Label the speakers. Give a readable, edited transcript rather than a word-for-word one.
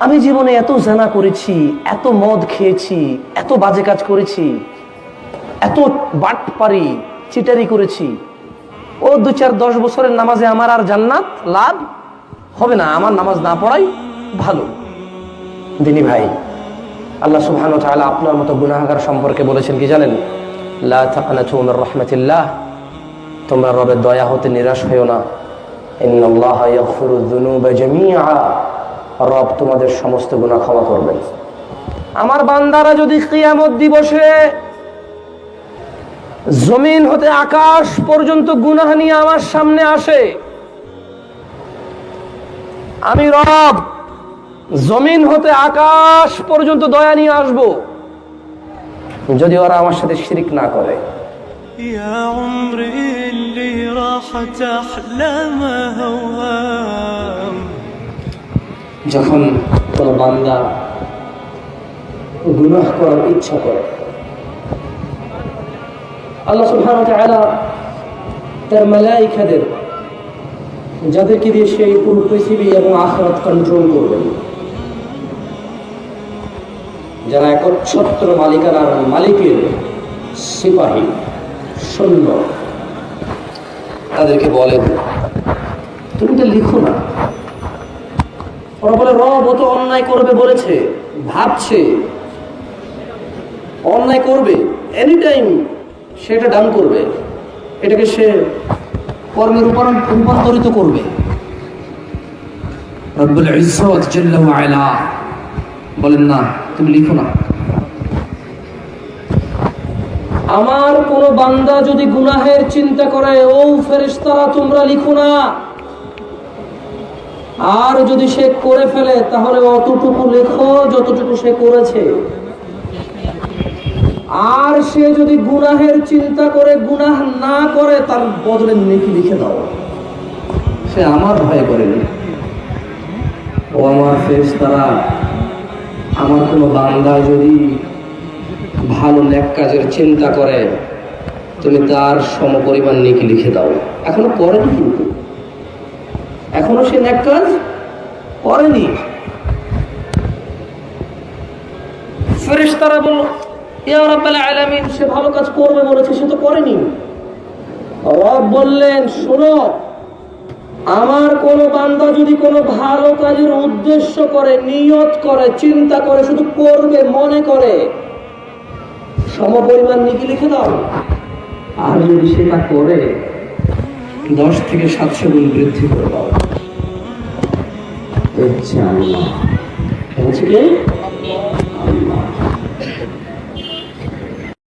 Speaker 1: আমি জীবনে এত জানা করেছি, এত মদ খেয়েছি, এত বাজে কাজ করেছি, এত বাটপারি চিটারি করেছি, ও 2-4-10 বছরের নামাজে আমার আর জান্নাত লাভ হবে না, আমার নামাজ না পড়াই ভালো। দিনী ভাই, আল্লাহ সুবহানাহু ওয়া তাআলা আপনার মতো গুনাহগার সম্পর্কে বলেছেন কি জানেন? লা তাকনাতু মির রাহমাতিল্লাহ, তোমরা রবের দয়া হতে নিরাশ হইও না। ইন্নাল্লাহা ইয়াগফিরুয যুনুবা জামিআ, রব তোমাদের সমস্ত গুনাহ ক্ষমা করবেন। আমার বান্দারা যদি কিয়ামত দিবসে জমিন হতে আকাশ পর্যন্ত গুনাহ নিয়ে আমার সামনে আসে, আমি রব জমিন হতে আকাশ পর্যন্ত দয়া নিয়ে আসব, যদি ওরা আমার সাথে শিরক না করে।
Speaker 2: يا عمري اللي راحت أحلامه هوام।
Speaker 1: যখন কোন বান্দা গুনাহ করার ইচ্ছা করে, আল্লাহ সুবহানাহু ওয়া তাআলা তার মালায়েকাদের, যাদেরকে দিয়ে সেই পুরো পৃথিবী এবং আখিরাত কন্ট্রোল করবেন, যারা একচ্ছত্র মালিকানার মালিকের সিপাহী সৈন্য, তাদেরকে বলেন তুমি তো লিখো না। ওরা বলে রব ও তো অন্যায় করবে বলেছে, ভাবছে অন্যায় করবে, এনি টাইম সেটা ডান করবে, এটাকে সে কর্মে রূপান্তরিত করবে। রব্বুল ইজ্জত জাল্লা ওয়া আলা বলেন না, তুমি লিখো না। আমার কোন বান্দা যদি গুনাহের চিন্তা করে, ও ফেরেশতারা তোমরা লিখো না। আর যদি সে করে ফেলে, তাহলে অতটুকু লেখো যতটুকু সে করেছে। আর সে যদি গুনাহের চিন্তা করে গুনাহ না করে, তার বদলে নেকি লিখে দাও। সে আমার ভয় করেনি। ও আমার ফেরেশতারা, আমার কোন বান্দা যদি ভালো নেক কাজের চিন্তা করে, তুমি তার সমপরিমাণ নেকি লিখে দাও। এখনো করেনি, কিন্তু এখনো সে নেক কাজ করেনি। ফেরেশতারা বলল, ইয়া রাব্বাল আলামিন, সে ভালো কাজ করবে বলেছে, সে তো করেনি। রব বললেন, শোনো, আমার কোন বান্দা যদি কোনো ভালো কাজের উদ্দেশ্য করে, নিয়ত করে, চিন্তা করে, শুধু করবে মনে করে, সমপরিমাণ নেকি লিখে দাও। আর যদি সেটা করে, 10 থেকে 700 গুণ বৃদ্ধি করে দাও। আল্লাহ বলছে কি?